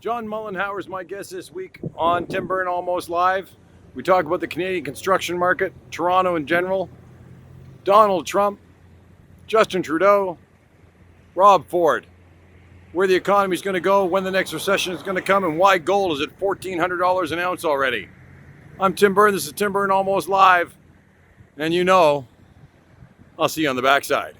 John Mollenhauer is my guest this week on Tim Byrne Almost Live. We talk about the Canadian construction market, Toronto in general, Donald Trump, Justin Trudeau, Rob Ford, where the economy is going to go, when the next recession is going to come, and why gold is at $1,400 an ounce already. I'm Tim Byrne. This is Tim Byrne Almost Live. And you know, I'll see you on the backside.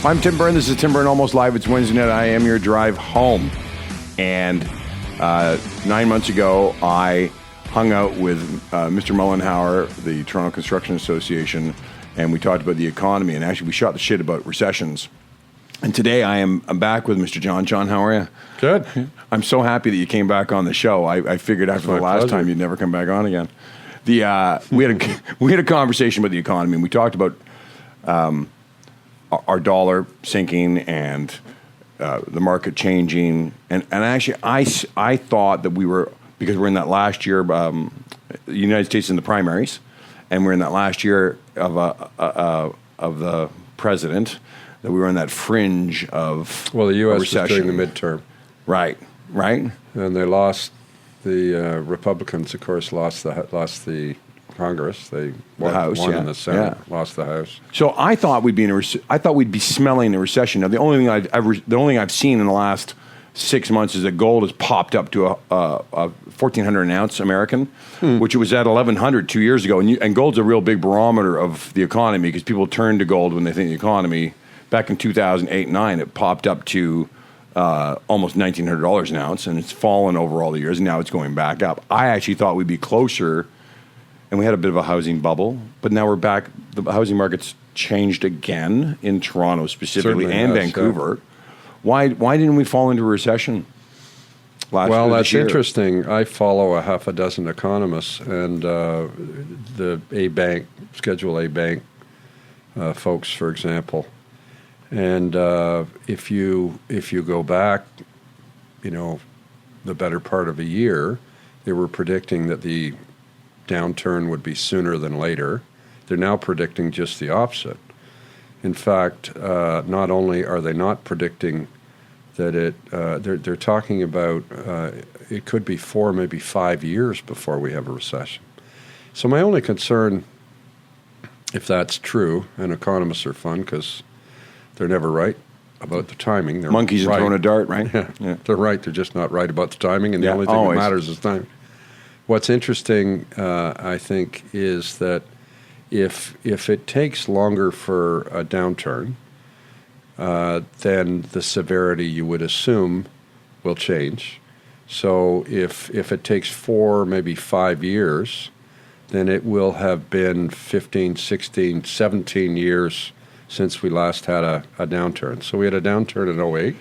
I'm Tim Byrne. This is Tim Byrne Almost Live. It's Wednesday night. I am your drive home. And 9 months ago, I hung out with Mr. Mollenhauer, the Toronto Construction Association, and we talked about the economy. And actually, we shot the shit about recessions. And today, I'm back with Mr. John. John, how are you? Good. I'm so happy that you came back on the show. I figured after the last time you'd never come back on again. We had a conversation about the economy, and we talked about our dollar sinking and the market changing, and actually, I thought that we were, because we're in that last year, the United States in the primaries, and we're in that last year of the president, that we were on that fringe of the U.S. recession. was during the midterm, right, and they lost. The Republicans, of course, lost the Congress. They won in the Senate, lost the House. So I thought we'd be smelling a recession. Now the only thing I've seen in the last 6 months is that gold has popped up to a $1,400 an ounce American, which it was at $1,100 2 years ago. And gold's a real big barometer of the economy because people turn to gold when they think the economy. Back in 2008 and 9, it popped up to almost $1,900 an ounce, and it's fallen over all the years. And now it's going back up. I actually thought we'd be closer. And we had a bit of a housing bubble, but now we're back. The housing market's changed again in Toronto specifically. Certainly and has, Vancouver. Why didn't we fall into a recession that's interesting. I follow a half a dozen economists, and the A-Bank, Schedule A bank folks, for example. And if you go back, the better part of a year, they were predicting that the downturn would be sooner than later. They're now predicting just the opposite. In fact, not only are they not predicting that they're talking about it could be 4, maybe 5 years before we have a recession. So my only concern, if that's true, and economists are fun because they're never right about the timing. They're monkeys right. are throwing a dart, right? Yeah, they're right. They're just not right about the timing, and the only thing that matters is timing. What's interesting, I think, is that if it takes longer for a downturn, then the severity, you would assume, will change. So if it takes 4, maybe 5 years, then it will have been 15, 16, 17 years since we last had a downturn. So we had a downturn in 2008.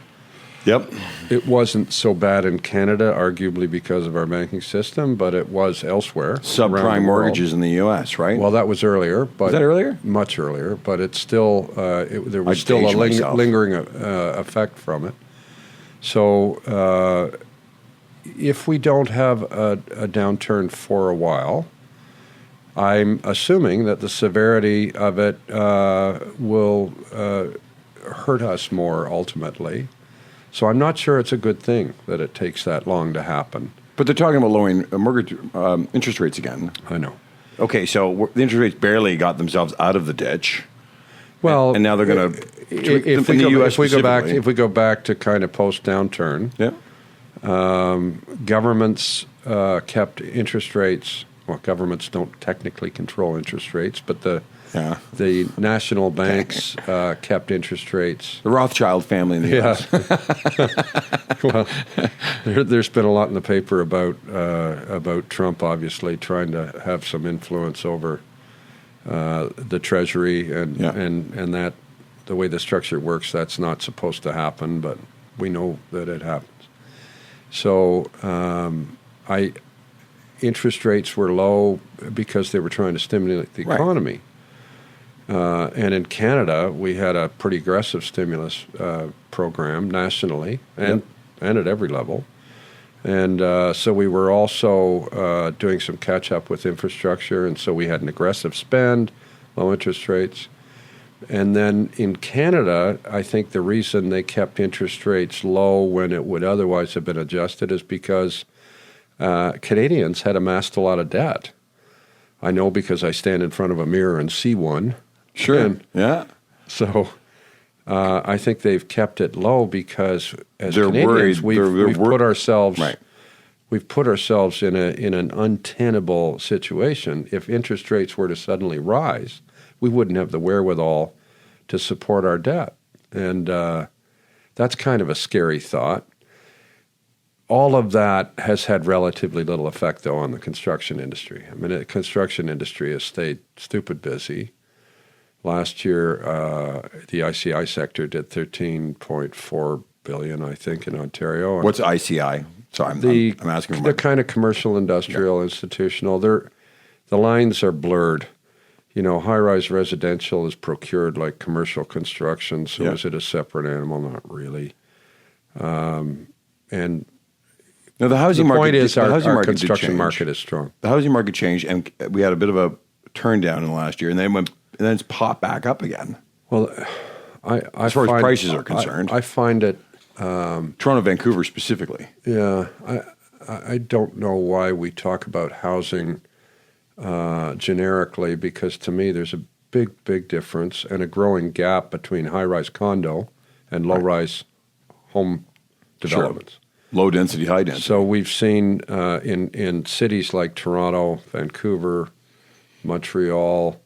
Yep. It wasn't so bad in Canada, arguably because of our banking system, but it was elsewhere. Subprime mortgages in the U.S., right? Well, that was earlier. But was that earlier? Much earlier, but it's still there was still a lingering effect from it. So if we don't have a downturn for a while, I'm assuming that the severity of it will hurt us more ultimately. So I'm not sure it's a good thing that it takes that long to happen. But they're talking about lowering mortgage interest rates again. I know. Okay, so the interest rates barely got themselves out of the ditch. Well, and now they're going to. If we go back to kind of post downturn, governments kept interest rates. Well, governments don't technically control interest rates, but the national banks kept interest rates. The Rothschild family in the U.S. Well, there's been a lot in the paper about Trump, obviously, trying to have some influence over the Treasury, and that the way the structure works, that's not supposed to happen, but we know that it happens. So interest rates were low because they were trying to stimulate the economy. And in Canada, we had a pretty aggressive stimulus program nationally and at every level. And so we were also doing some catch-up with infrastructure, and so we had an aggressive spend, low interest rates. And then in Canada, I think the reason they kept interest rates low when it would otherwise have been adjusted is because Canadians had amassed a lot of debt. I know because I stand in front of a mirror and see one. Sure. And yeah. So I think they've kept it low because as they're Canadians, worried. we've put ourselves right. We've put ourselves in an untenable situation. If interest rates were to suddenly rise, we wouldn't have the wherewithal to support our debt, and that's kind of a scary thought. All of that has had relatively little effect, though, on the construction industry. I mean, the construction industry has stayed stupid busy. Last year, the ICI sector did $13.4 billion, I think, in Ontario. What's ICI? Sorry, I'm asking. The kind of commercial, industrial, institutional. The lines are blurred. You know, high-rise residential is procured like commercial construction, so is it a separate animal? Not really. And now the housing the market. Point is, our construction market is strong. The housing market changed, and we had a bit of a turn down in the last year, and then it's popped back up again. Well, as far as prices are concerned, I find it. Toronto, Vancouver specifically. Yeah, I don't know why we talk about housing generically, because to me there's a big difference and a growing gap between high-rise condo and low-rise home developments. Sure. Low density, high density. So we've seen in cities like Toronto, Vancouver, Montreal,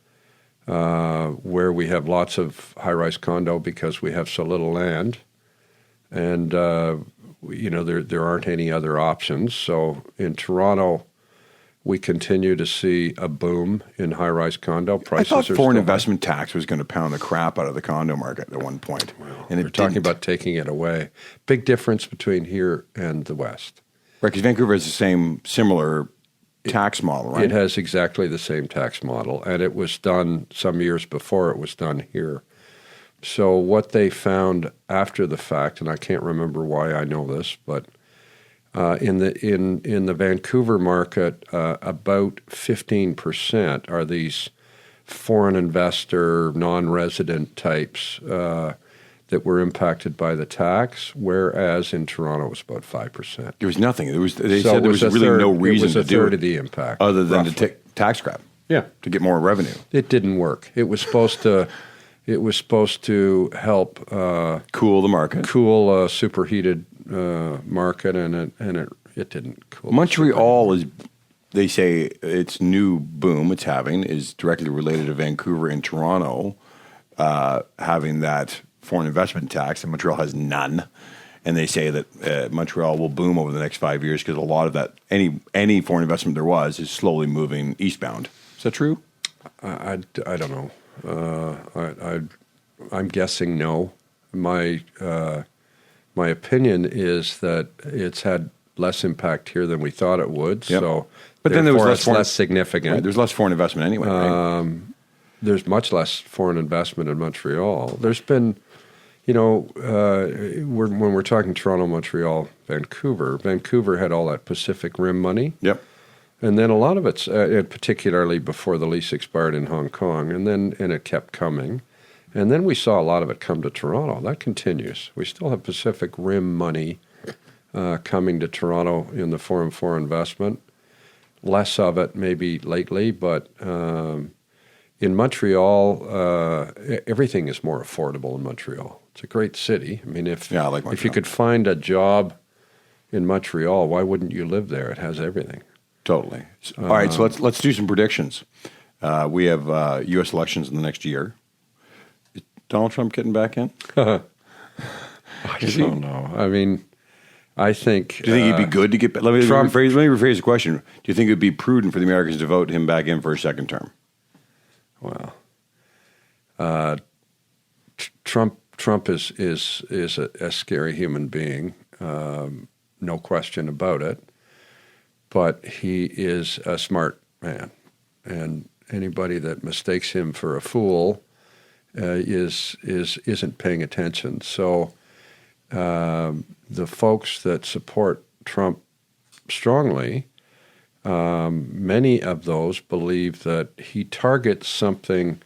where we have lots of high-rise condo because we have so little land. And, there aren't any other options. So in Toronto, we continue to see a boom in high-rise condo. Prices I thought are foreign still investment tax was going to pound the crap out of the condo market at one point. Well, and they're talking about taking it away. Big difference between here and the West. Right, because Vancouver has the similar tax model, right? It has exactly the same tax model, and it was done some years before it was done here. So what they found after the fact, and I can't remember why I know this, but in the Vancouver market, about 15% are these foreign investor, non-resident types that were impacted by the tax, whereas in Toronto it was about 5%. There was nothing. They said there was really no reason to do it. It was a third of the impact, other than roughly. to take tax crap. Yeah, to get more revenue. It didn't work. It was supposed to. It was supposed to help cool the market, cool a superheated market, and it didn't cool. Montreal is, they say, its new boom it's having is directly related to Vancouver and Toronto having that foreign investment tax, and Montreal has none. And they say that Montreal will boom over the next 5 years because a lot of that, any foreign investment there was, is slowly moving eastbound. Is that true? I don't know. I'm guessing no. My opinion is that it's had less impact here than we thought it would. Yep. So, but then there was less significant. Right, there's less foreign investment anyway. Right? There's much less foreign investment in Montreal. There's been, when we're talking Toronto, Montreal, Vancouver had all that Pacific Rim money. Yep. And then a lot of it's, particularly before the lease expired in Hong Kong, and it kept coming. And then we saw a lot of it come to Toronto. That continues. We still have Pacific Rim money coming to Toronto in the form of foreign investment. Less of it maybe lately, but in Montreal, everything is more affordable in Montreal. It's a great city. I mean, if you could find a job in Montreal, why wouldn't you live there? It has everything. Totally. All right, so let's do some predictions. We have U.S. elections in the next year. Is Donald Trump getting back in? I don't know. I mean, I think. Do you think he'd be good to get back? Let me rephrase the question. Do you think it would be prudent for the Americans to vote him back in for a second term? Well, Trump is a scary human being, no question about it. But he is a smart man, and anybody that mistakes him for a fool isn't paying attention. So the folks that support Trump strongly, many of those believe that he targets something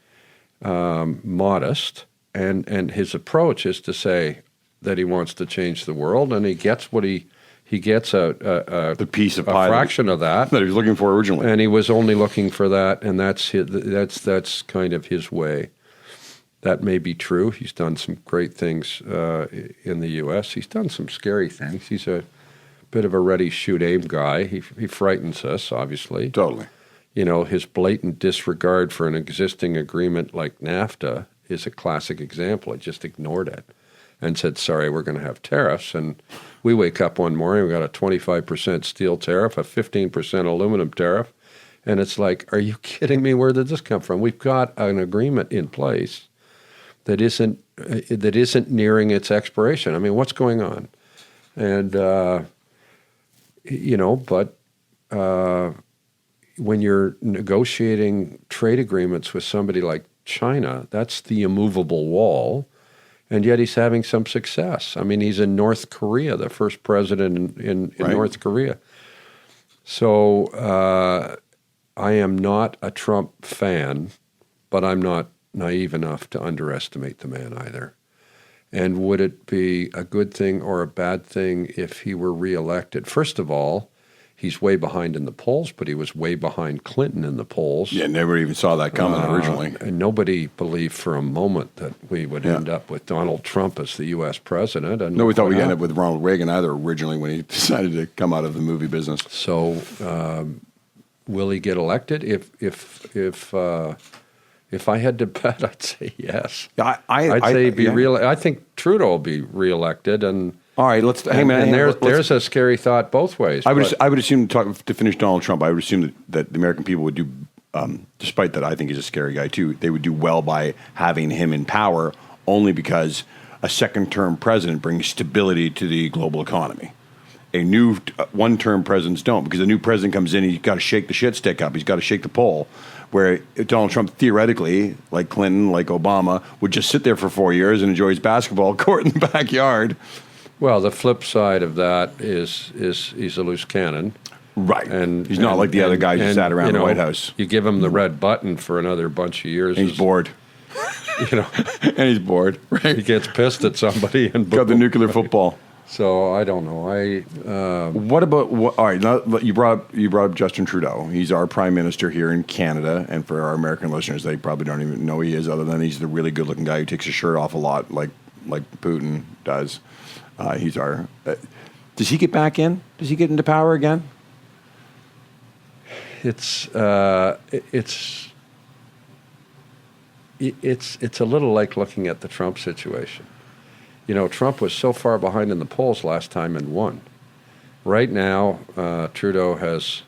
modest, and his approach is to say that he wants to change the world, and he gets what he gets the piece of pie, fraction of that he was looking for originally, and he was only looking for that, and that's kind of his way. That may be true. He's done some great things in the U.S. He's done some scary things. He's a bit of a ready, shoot, aim guy. He frightens us, obviously. Totally. You know, his blatant disregard for an existing agreement like NAFTA is a classic example. He just ignored it and said, sorry, we're going to have tariffs. And we wake up one morning, we got a 25% steel tariff, a 15% aluminum tariff. And it's like, are you kidding me? Where did this come from? We've got an agreement in place that isn't nearing its expiration. I mean, what's going on? And, when you're negotiating trade agreements with somebody like China, that's the immovable wall, and yet he's having some success. I mean, he's in North Korea, the first president in right. North Korea. So I am not a Trump fan, but I'm not naive enough to underestimate the man either. And would it be a good thing or a bad thing if he were reelected? First of all, he's way behind in the polls, but he was way behind Clinton in the polls. Yeah, never even saw that coming originally. And nobody believed for a moment that we would end up with Donald Trump as the U.S. president. And no, we thought we'd end up with Ronald Reagan either originally when he decided to come out of the movie business. So will he get elected? If I had to bet, I'd say yes. I'd say he'd be I think Trudeau will be reelected, and all right, let's hang on. There's a scary thought both ways. I would assume to finish Donald Trump. I would assume that the American people would do, despite that I think he's a scary guy too. They would do well by having him in power, only because a second-term president brings stability to the global economy. A new one-term presidents don't, because a new president comes in, he's got to shake the shit stick up. He's got to shake the pole. Where Donald Trump theoretically, like Clinton, like Obama, would just sit there for 4 years and enjoy his basketball court in the backyard. Well, the flip side of that is he's a loose cannon. Right. And he's not like the other guys who sat around the White House. You give him the red button for another bunch of years. And he's bored. And he's bored. Right. He gets pissed at somebody and got the nuclear football. So I don't know. What about all right? Now, you brought up Justin Trudeau. He's our prime minister here in Canada, and for our American listeners, they probably don't even know who he is, other than he's the really good-looking guy who takes his shirt off a lot, like Putin does. He's our. Does he get back in? Does he get into power again? It's a little like looking at the Trump situation. You know, Trump was so far behind in the polls last time and won. Right now, Trudeau has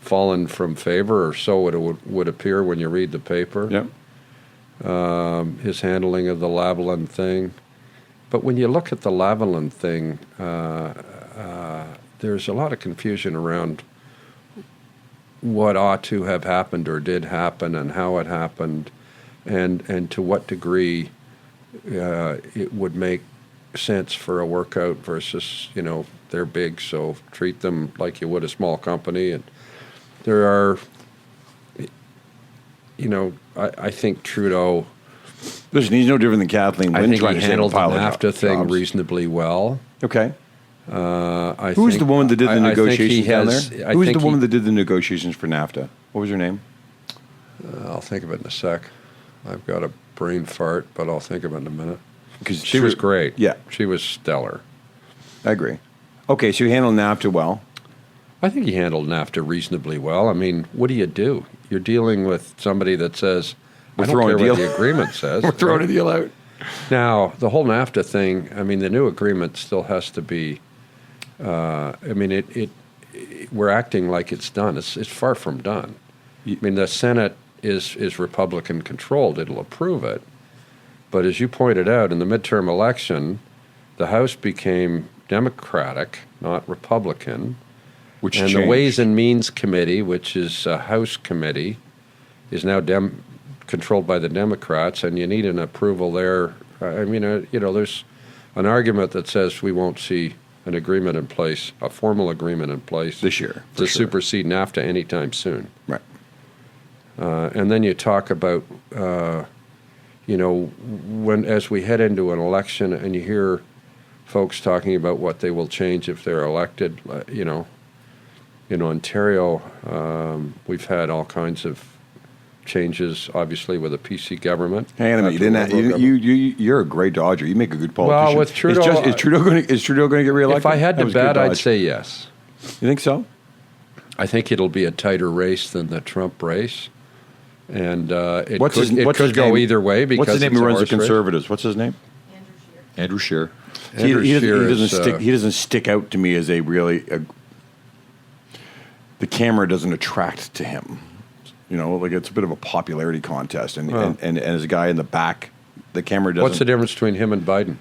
fallen from favor, or so it would appear when you read the paper. Yep. His handling of the Lavalin thing. But when you look at the Lavalin thing, there's a lot of confusion around what ought to have happened or did happen and how it happened, and to what degree it would make sense for a workout versus, they're big, so treat them like you would a small company. And there are, I think Trudeau... Listen, he's no different than Kathleen Wynne. I think he handled the NAFTA thing reasonably well. Okay. Who's the woman that did the negotiations down there? Who's the woman that did the negotiations for NAFTA? What was her name? I'll think of it in a sec. I've got a brain fart, but I'll think of it in a minute. Because she was great. Yeah. She was stellar. I agree. Okay, so you handled NAFTA well. I think he handled NAFTA reasonably well. I mean, what do? You're dealing with somebody that says, I don't care what the agreement says. We're throwing a deal out. Now, the whole NAFTA thing, I mean, the new agreement still has to be, we're acting like it's done. It's far from done. I mean, the Senate is Republican controlled. It'll approve it. But as you pointed out, in the midterm election, the House became Democratic, not Republican. Which and changed. The Ways and Means Committee, which is a House committee, is now controlled by the Democrats, and you need an approval there. There's an argument that says we won't see an agreement in place, a formal agreement in place this year to supersede NAFTA anytime soon. Right. And then you talk about, as we head into an election, and you hear folks talking about what they will change if they're elected. In Ontario, we've had all kinds of changes, obviously, with a PC government. Hang on a minute, you're a great dodger. You make a good politician. Well, with Trudeau, is Trudeau going to get reelected? If I had to bet, I'd say yes. You think so? I think it'll be a tighter race than the Trump race, and it could go either way. Because what's his name? Who runs the Conservatives? What's his name? Andrew Scheer. He doesn't stick out to me as a really. The camera doesn't attract to him. It's a bit of a popularity contest, and as a guy in the back, the camera doesn't. What's the difference between him and Biden?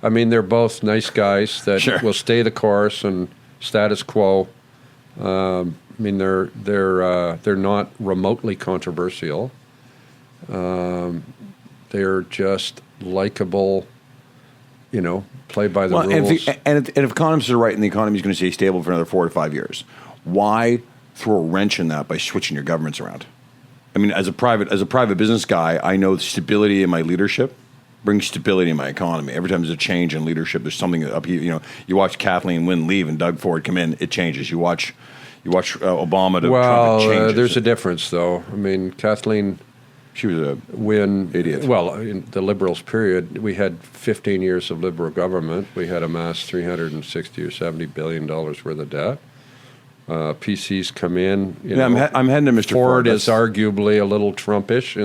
I mean, they're both nice guys that will stay the course and status quo. They're not remotely controversial. They're just likable. Play by the rules. And if economists are right, and the economy is going to stay stable for another 4 to 5 years, why throw a wrench in that by switching your governments around? I mean, as a private business guy, I know stability in my leadership brings stability in my economy. Every time there's a change in leadership, there's something up here. You watch Kathleen Wynne leave and Doug Ford come in, it changes. You watch Obama to Trump, it changes. There's a difference, though. I mean, Kathleen. She was a idiot. Well, in the Liberals period, we had 15 years of Liberal government. We had amassed $360 or $70 billion worth of debt. PCs come in. I'm heading to Mr. Ford is arguably a little Trumpish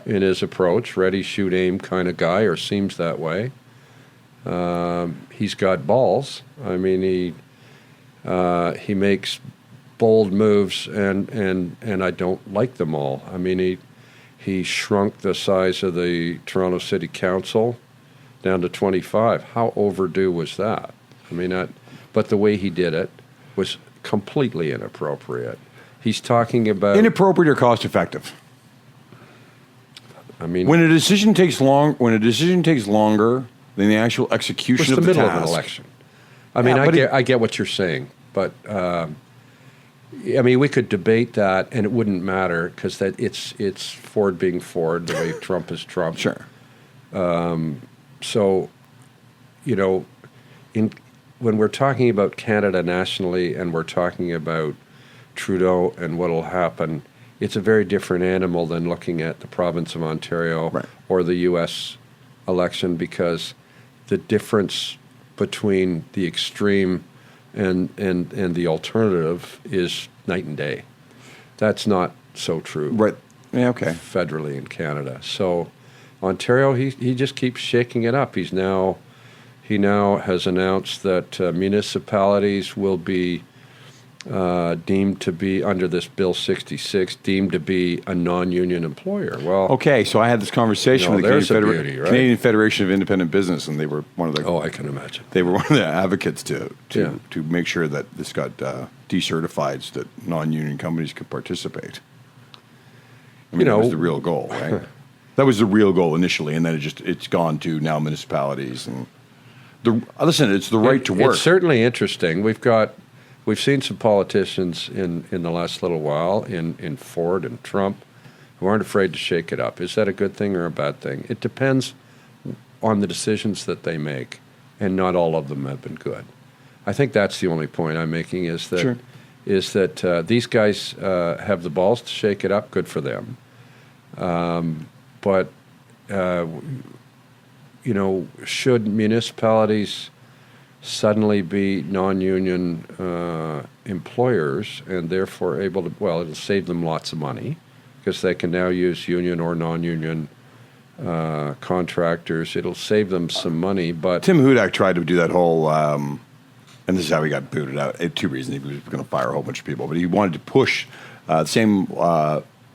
in his approach, ready, shoot, aim kind of guy, or seems that way. He's got balls. I mean, he makes bold moves, and I don't like them all. I mean, he shrunk the size of the Toronto City Council down to 25. How overdue was that? I mean, but the way he did it was completely inappropriate. He's talking about inappropriate or cost effective. I mean, when a decision takes longer than the actual execution of the middle task. Of an election. I mean, I get what you're saying, but we could debate that, and it wouldn't matter because that it's Ford being Ford the way Trump is Trump. Sure. When we're talking about Canada nationally, and we're talking about Trudeau and what will happen, it's a very different animal than looking at the province of Ontario or the U.S. election, because the difference between the extreme and the alternative is night and day. That's not so true. Right. Yeah, okay. Federally in Canada. So Ontario, he just keeps shaking it up. He now has announced that municipalities will be deemed to be, under this Bill 66, deemed to be a non-union employer. Well, okay, so I had this conversation with the Canadian Federation of Independent Business, and they were one of the. Oh, I can imagine. They were one of the advocates to make sure that this got decertified so that non-union companies could participate. I mean, that was the real goal, right? That was the real goal initially, and then it's gone to now municipalities and. Listen, it's the right to work. It's certainly interesting. We've seen some politicians in the last little while, in Ford and Trump, who aren't afraid to shake it up. Is that a good thing or a bad thing? It depends on the decisions that they make, and not all of them have been good. I think that's the only point I'm making, is that these guys have the balls to shake it up. Good for them. But should municipalities suddenly be non-union employers and therefore able to, it'll save them lots of money because they can now use union or non-union contractors. It'll save them some money, but... Tim Hudak tried to do that whole, and this is how he got booted out. Two reasons. He was going to fire a whole bunch of people, but he wanted to push the same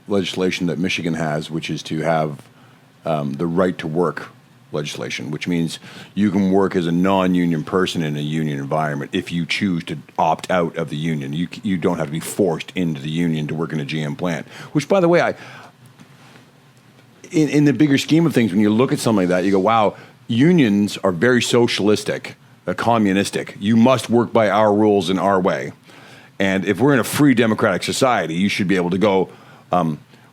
legislation that Michigan has, which is to have the right to work legislation, which means you can work as a non-union person in a union environment if you choose to opt out of the union. You don't have to be forced into the union to work in a GM plant, which, by the way, in the bigger scheme of things, when you look at something like that, you go, wow, unions are very socialistic, communistic. You must work by our rules in our way. And if we're in a free democratic society, you should be able to go,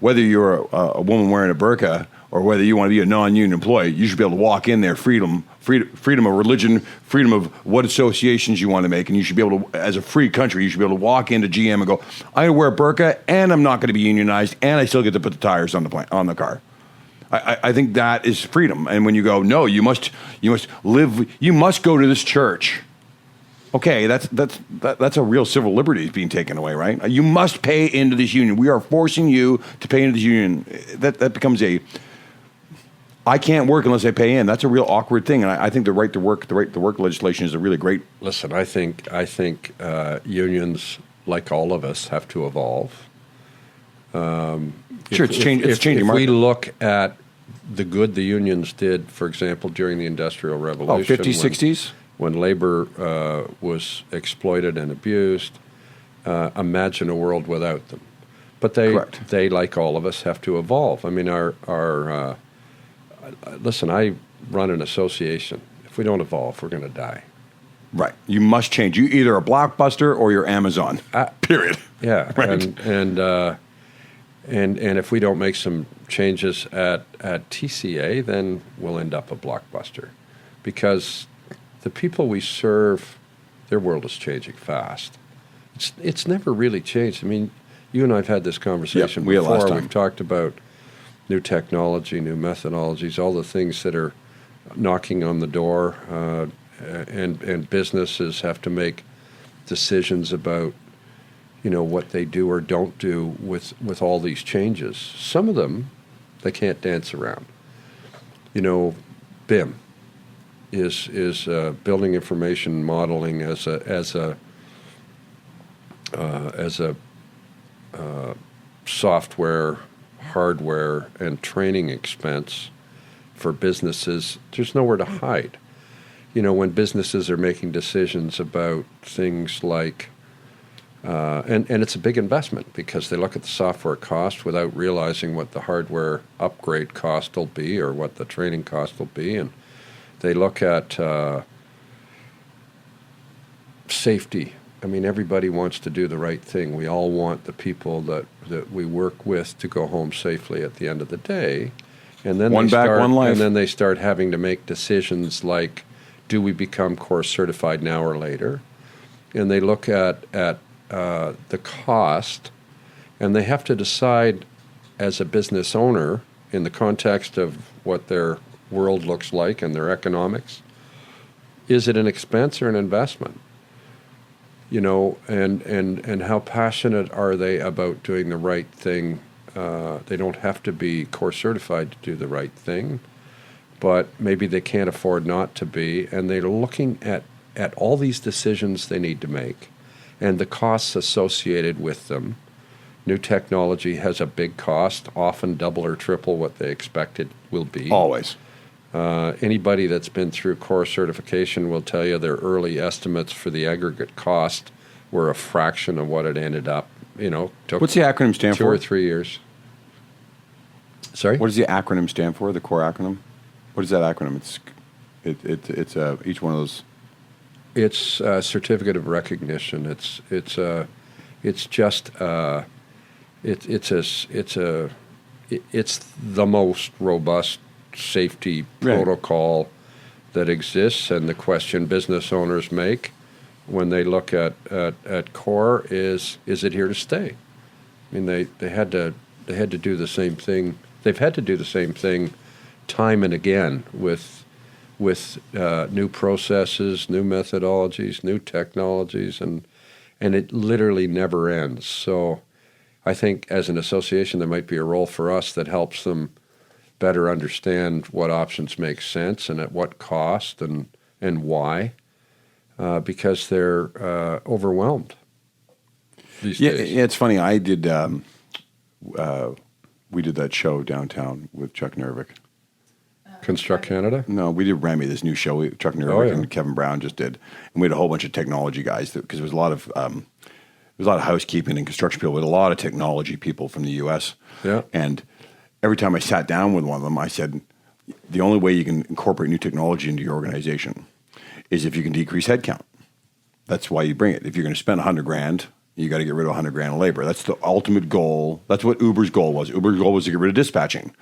whether you're a woman wearing a burqa or whether you want to be a non-union employee, you should be able to walk in there, freedom of religion, freedom of what associations you want to make, and you should be able to, as a free country, you should be able to walk into GM and go, I'm going to wear a burqa, and I'm not going to be unionized, and I still get to put the tires on the car. I think that is freedom. And when you go, no, you must live, you must go to this church. Okay, that's a real civil liberty being taken away, right? You must pay into this union. We are forcing you to pay into this union. That becomes I can't work unless I pay in. That's a real awkward thing, and I think the right to work legislation is a really great. Listen, I think unions, like all of us, have to evolve. Sure, it's changing. If we look at the good the unions did, for example, during the Industrial Revolution, 50s, 60s, when labor was exploited and abused, imagine a world without them. But they, like all of us, have to evolve. I mean, listen, I run an association. If we don't evolve, we're going to die. Right. You must change. You either a Blockbuster or you're Amazon. Period. Yeah. Right. And if we don't make some changes at TCA, then we'll end up a Blockbuster, because the people we serve, their world is changing fast. It's never really changed. I mean, you and I have had this conversation before. Last time. We've talked about new technology, new methodologies, all the things that are knocking on the door, and businesses have to make decisions about, what they do or don't do with all these changes. Some of them, they can't dance around. BIM is building information modeling as a software, hardware, and training expense for businesses. There's nowhere to hide. When businesses are making decisions about things like, and it's a big investment, because they look at the software cost without realizing what the hardware upgrade cost will be or what the training cost will be, and they look at safety. I mean, everybody wants to do the right thing. We all want the people that we work with to go home safely at the end of the day. And then one life. And then they start having to make decisions like, do we become course certified now or later? And they look at the cost, and they have to decide as a business owner, in the context of what their world looks like and their economics, is it an expense or an investment? And how passionate are they about doing the right thing? They don't have to be course certified to do the right thing, but maybe they can't afford not to be, and they're looking at all these decisions they need to make and the costs associated with them. New technology has a big cost, often double or triple what they expect it will be. Always. Anybody that's been through core certification will tell you their early estimates for the aggregate cost were a fraction of what it ended up. Took What's the acronym stand for? 2 or 3 years. Sorry? What does the acronym stand for? The core acronym? What is that acronym? It's each one of those. It's a certificate of recognition. It's the most robust safety protocol that exists, and the question business owners make when they look at core is it here to stay? I mean, they had to do the same thing. They've had to do the same thing time and again with new processes, new methodologies, new technologies, and it literally never ends. So I think as an association, there might be a role for us that helps them better understand what options make sense and at what cost and why, because they're overwhelmed these days. Yeah, it's funny. I did. We did that show downtown with Chuck Nervick. Construct Canada? No, we did Remy, this new show. Chuck Nervick and Kevin Brown just did, and we had a whole bunch of technology guys because there was a lot of housekeeping and construction people, with a lot of technology people from the U.S. Yeah, and every time I sat down with one of them, I said, the only way you can incorporate new technology into your organization is if you can decrease headcount. That's why you bring it. If you're going to spend $100,000, you got to get rid of $100,000 of labor. That's the ultimate goal. That's what Uber's goal was. Uber's goal was to get rid of dispatching.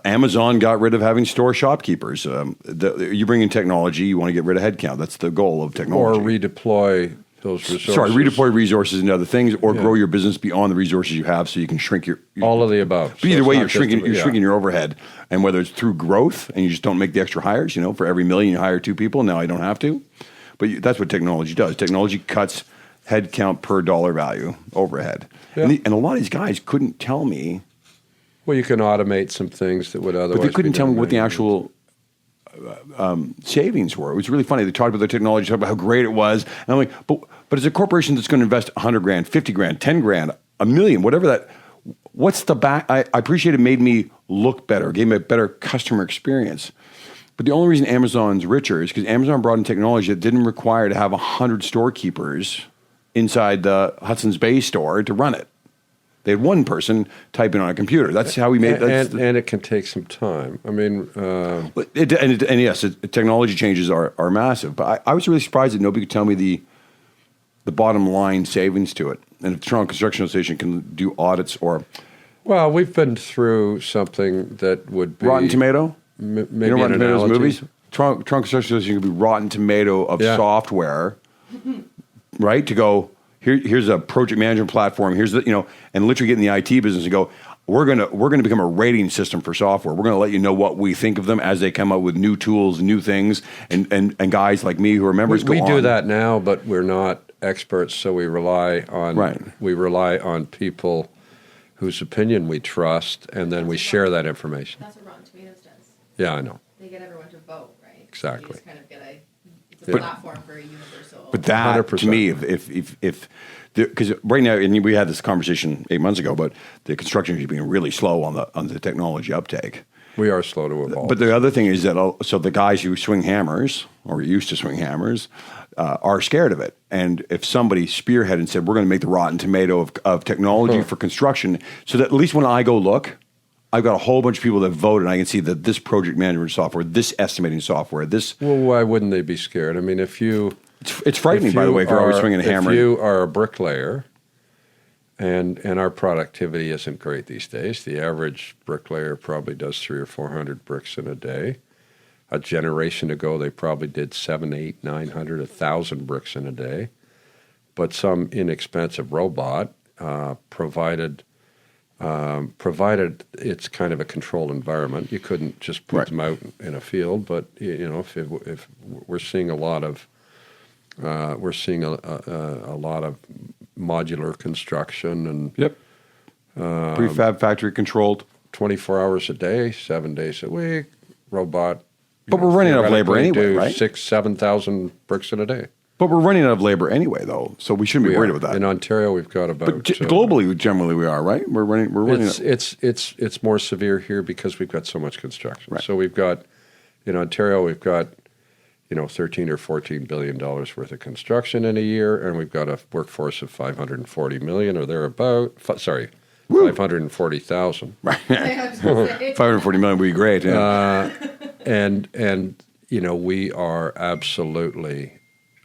Amazon got rid of having store shopkeepers. You bring in technology, you want to get rid of headcount. That's the goal of technology. Or redeploy those resources. Redeploy resources into other things, or grow your business beyond the resources you have, so you can shrink your all of the above. But either way, you're shrinking your overhead, and whether it's through growth and you just don't make the extra hires. For every million you hire 2 people, now I don't have to. But that's what technology does. Technology cuts headcount per dollar value overhead, and a lot of these guys couldn't tell me. Well, you can automate some things that would otherwise. But they couldn't tell me what the actual savings were. It was really funny. They talked about their technology, talked about how great it was, and I'm like, but as a corporation that's going to invest $100,000, $50,000, $10,000, $1 million, whatever that, what's the back? I appreciate it made me look better, gave me a better customer experience. But the only reason Amazon's richer is because Amazon brought in technology that didn't require to have 100 storekeepers inside the Hudson's Bay store to run it. They had one person typing on a computer. That's how we made it. And it can take some time. I mean... yes, technology changes are massive. But I was really surprised that nobody could tell me the bottom line savings to it. And if the Toronto Construction Association can do audits or... Well, we've been through something that would be... Rotten Tomato? Maybe Rotten Tomatoes movies? Toronto Construction Association could be Rotten Tomato of software, right? To go... Here's a project management platform. Here's the and literally get in the IT business and go. We're gonna become a rating system for software. We're gonna let you know what we think of them as they come up with new tools, new things, and guys like me who are members. We do that now, but we're not experts, so we rely on people whose opinion we trust, and then we share that information. That's what Rotten Tomatoes does. Yeah, I know. They get everyone to vote, right? Exactly. You just kind of get it's a platform for a universal. But that 100%. To me, if because right now, and we had this conversation 8 months ago, but the construction is being really slow on the technology uptake. We are slow to evolve. But the other thing is that so the guys who swing hammers or used to swing hammers are scared of it. And if somebody spearheaded and said, we're going to make the Rotten Tomato of technology for construction, so that at least when I go look, I've got a whole bunch of people that vote, and I can see that this project management software, this estimating software, this... Well, why wouldn't they be scared? I mean, if you... It's frightening, by the way, if you're always swinging a hammer. If you are a bricklayer, and our productivity isn't great these days, the average bricklayer probably does 300 or 400 bricks in a day. A generation ago, they probably did 700, 800, 900, 1,000 bricks in a day. But some inexpensive robot provided it's kind of a controlled environment. You couldn't just put them out in a field, but if we're seeing a lot of a lot of modular construction and prefab factory controlled 24 hours a day, 7 days a week, robot. But we're running out of labor anyway, right? 6,000, 7,000 bricks in a day. But we're running out of labor anyway, though, so we shouldn't be worried about that. In Ontario, we've got about. But globally, generally, we are, right? We're running. It's more severe here because we've got so much construction. Right. So we've got in Ontario, we've got 13 or 14 billion dollars worth of construction in a year, and we've got a workforce of 540 million or thereabout. 540,000. Right. 540 million would be great. Yeah. And we are absolutely.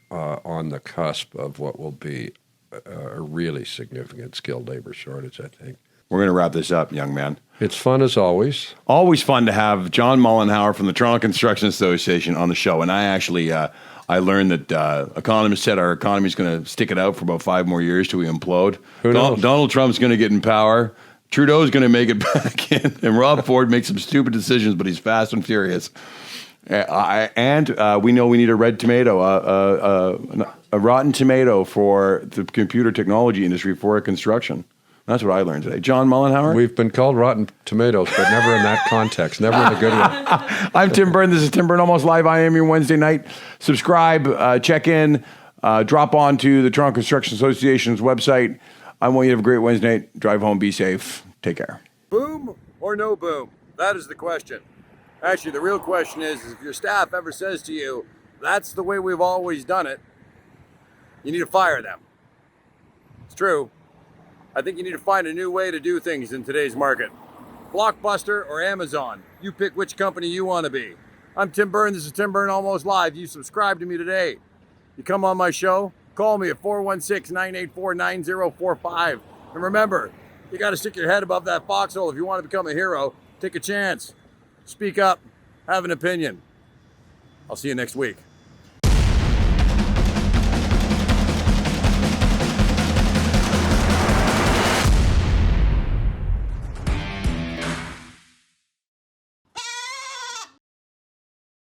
On the cusp of what will be a really significant skilled labor shortage, I think. We're going to wrap this up, young man. It's fun as always. Always fun to have John Mollenhauer from the Toronto Construction Association on the show. And I actually, I learned that economists said our economy is going to stick it out for about 5 more years till we implode. Who knows? Donald Trump's going to get in power. Trudeau's going to make it back in. And Rob Ford makes some stupid decisions, but he's fast and furious. We know we need a red tomato, a rotten tomato for the computer technology industry for construction. That's what I learned today. John Mollenhauer? We've been called rotten tomatoes, but never in that context, never in a good way. I'm Tim Byrne. This is Tim Byrne Almost Live. I am your Wednesday night. Subscribe, check in, drop on to the Toronto Construction Association's website. I want you to have a great Wednesday night. Drive home, be safe. Take care. Boom or no boom? That is the question. Actually, the real question is if your staff ever says to you, that's the way we've always done it, you need to fire them. It's true. I think you need to find a new way to do things in today's market. Blockbuster or Amazon, you pick which company you want to be. I'm Tim Byrne, this is Tim Byrne Almost Live. You subscribe to me today. You come on my show, call me at 416-984-9045. And remember, you got to stick your head above that foxhole if you want to become a hero. Take a chance. Speak up. Have an opinion. I'll see you next week.